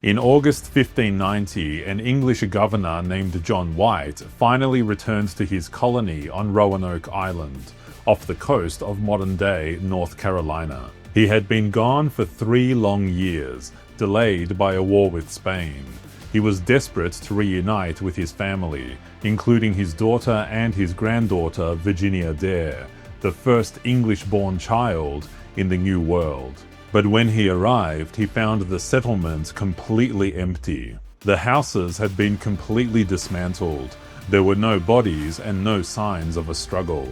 In August 1590, an English governor named John White finally returned to his colony on Roanoke Island, off the coast of modern-day North Carolina. He had been gone for 3 long years, delayed by a war with Spain. He was desperate to reunite with his family, including his daughter and his granddaughter Virginia Dare, the first English-born child in the New World. But when he arrived, he found the settlement completely empty. The houses had been completely dismantled. There were no bodies and no signs of a struggle.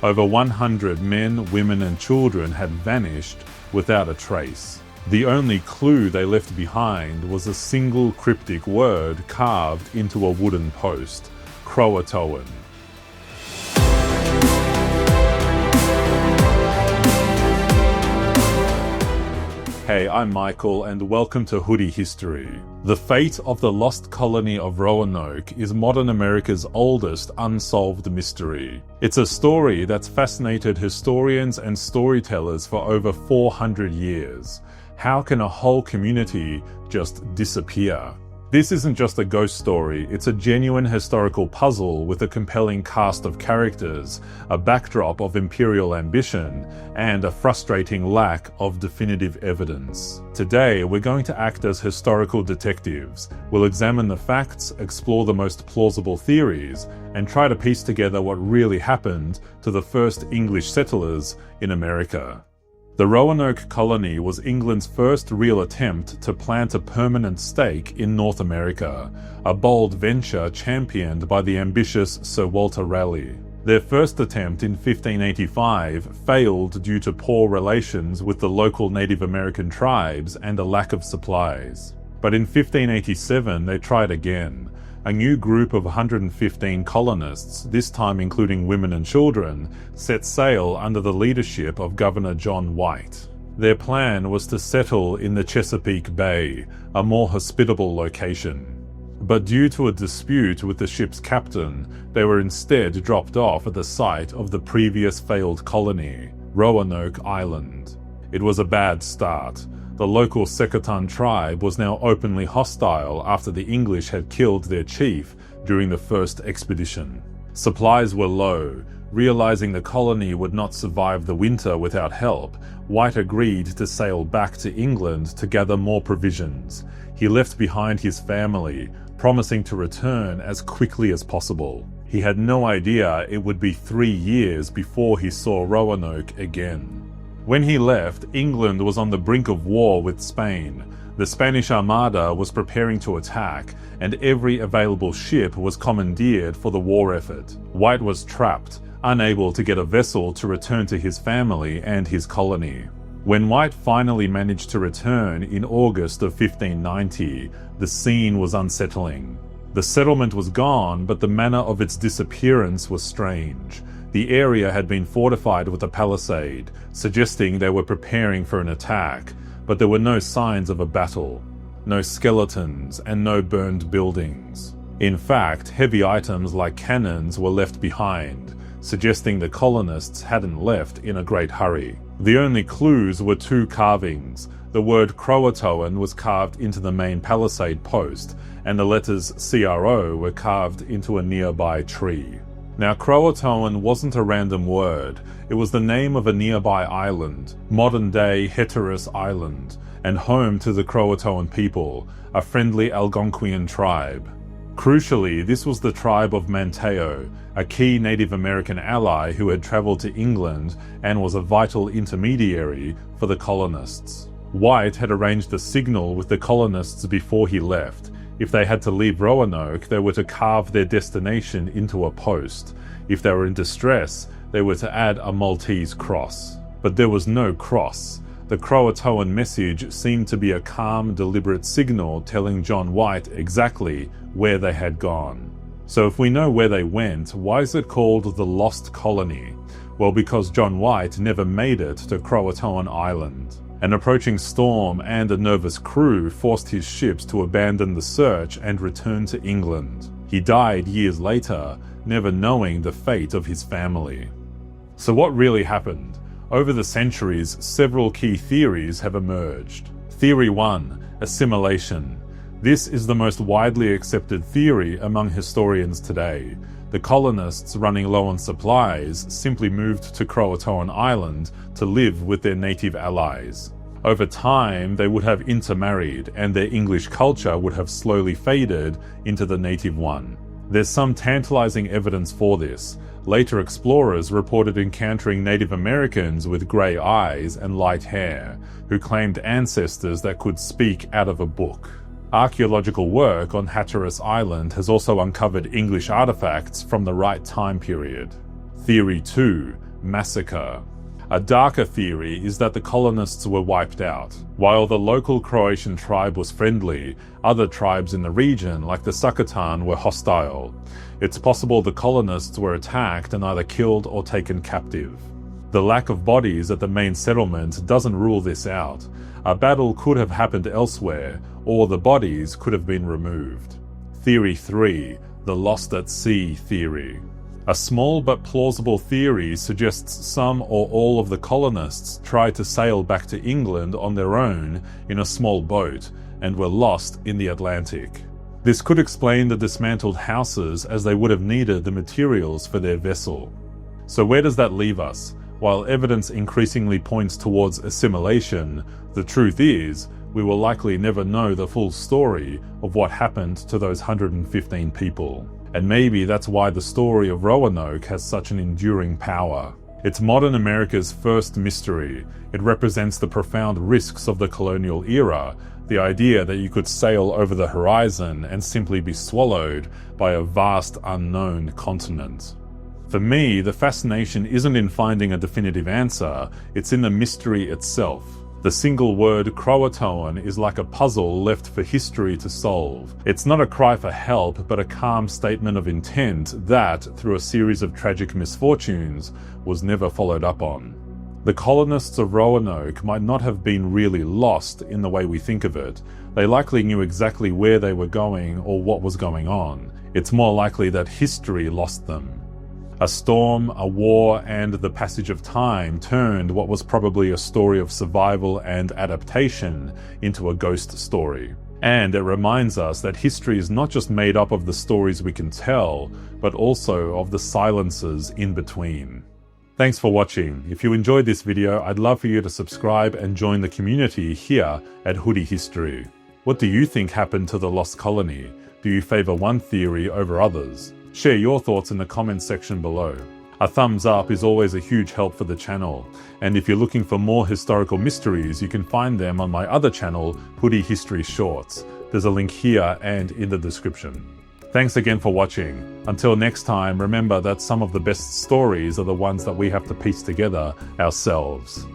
Over 100 men, women, and children had vanished without a trace. The only clue they left behind was a single cryptic word carved into a wooden post: CROATOAN. Hey, I'm Michael and welcome to Hoodie History. The fate of the lost colony of Roanoke is modern America's oldest unsolved mystery. It's a story that's fascinated historians and storytellers for over 400 years. How can a whole community just disappear? This isn't just a ghost story, it's a genuine historical puzzle with a compelling cast of characters, a backdrop of imperial ambition, and a frustrating lack of definitive evidence. Today, we're going to act as historical detectives. We'll examine the facts, explore the most plausible theories, and try to piece together what really happened to the first English settlers in America. The Roanoke colony was England's first real attempt to plant a permanent stake in North America, a bold venture championed by the ambitious Sir Walter Raleigh. Their first attempt in 1585 failed due to poor relations with the local Native American tribes and a lack of supplies. But in 1587 they tried again. A new group of 115 colonists, this time including women and children, set sail under the leadership of Governor John White. Their plan was to settle in the Chesapeake Bay, a more hospitable location. But due to a dispute with the ship's captain, they were instead dropped off at the site of the previous failed colony, Roanoke Island. It was a bad start. The local CROATOAN tribe was now openly hostile after the English had killed their chief during the first expedition. Supplies were low. Realizing the colony would not survive the winter without help, White agreed to sail back to England to gather more provisions. He left behind his family, promising to return as quickly as possible. He had no idea it would be 3 years before he saw Roanoke again. When he left, England was on the brink of war with Spain. The Spanish Armada was preparing to attack, and every available ship was commandeered for the war effort. White was trapped, unable to get a vessel to return to his family and his colony. When White finally managed to return in August of 1590, the scene was unsettling. The settlement was gone, but the manner of its disappearance was strange. The area had been fortified with a palisade, suggesting they were preparing for an attack, but there were no signs of a battle, no skeletons, and no burned buildings. In fact, heavy items like cannons were left behind, suggesting the colonists hadn't left in a great hurry. The only clues were 2 carvings. The word CROATOAN was carved into the main palisade post, and the letters CRO were carved into a nearby tree. Now, CROATOAN wasn't a random word. It was the name of a nearby island, modern-day Hatteras Island, and home to the CROATOAN people, a friendly Algonquian tribe. Crucially, this was the tribe of Manteo, a key Native American ally who had traveled to England and was a vital intermediary for the colonists. White had arranged a signal with the colonists before he left. If they had to leave Roanoke, they were to carve their destination into a post. If they were in distress, they were to add a Maltese cross. But there was no cross. The CROATOAN message seemed to be a calm, deliberate signal telling John White exactly where they had gone. So if we know where they went, why is it called the Lost Colony? Well, because John White never made it to CROATOAN Island. An approaching storm and a nervous crew forced his ships to abandon the search and return to England. He died years later, never knowing the fate of his family. So what really happened? Over the centuries, several key theories have emerged. Theory 1. assimilation. This is the most widely accepted theory among historians today. The colonists, running low on supplies, simply moved to CROATOAN Island to live with their native allies. Over time, they would have intermarried, and their English culture would have slowly faded into the native one. There's some tantalizing evidence for this. Later explorers reported encountering Native Americans with grey eyes and light hair, who claimed ancestors that could speak out of a book. Archaeological work on Hatteras Island has also uncovered English artifacts from the right time period. Theory 2. Massacre. A darker theory is that the colonists were wiped out. While the local Croatian tribe was friendly, other tribes in the region, like the CROATOAN, were hostile. It's possible the colonists were attacked and either killed or taken captive. The lack of bodies at the main settlement doesn't rule this out. A battle could have happened elsewhere, or the bodies could have been removed. Theory 3. The lost at sea theory. A small but plausible theory suggests some or all of the colonists tried to sail back to England on their own in a small boat and were lost in the Atlantic. This could explain the dismantled houses, as they would have needed the materials for their vessel. So where does that leave us? While evidence increasingly points towards assimilation, the truth is, we will likely never know the full story of what happened to those 115 people. And maybe that's why the story of Roanoke has such an enduring power. It's modern America's first mystery. It represents the profound risks of the colonial era, the idea that you could sail over the horizon and simply be swallowed by a vast unknown continent. For me, the fascination isn't in finding a definitive answer, it's in the mystery itself. The single word CROATOAN is like a puzzle left for history to solve. It's not a cry for help, but a calm statement of intent that, through a series of tragic misfortunes, was never followed up on. The colonists of Roanoke might not have been really lost in the way we think of it. They likely knew exactly where they were going or what was going on. It's more likely that history lost them. A storm, a war, and the passage of time turned what was probably a story of survival and adaptation into a ghost story. And it reminds us that history is not just made up of the stories we can tell, but also of the silences in between. Thanks for watching. If you enjoyed this video, I'd love for you to subscribe and join the community here at Hoodie History. What do you think happened to the lost colony? Do you favor one theory over others? Share your thoughts in the comments section below. A thumbs up is always a huge help for the channel, and if you're looking for more historical mysteries, you can find them on my other channel, Hoodie History Shorts. There's a link here and in the description. Thanks again for watching. Until next time, remember that some of the best stories are the ones that we have to piece together ourselves.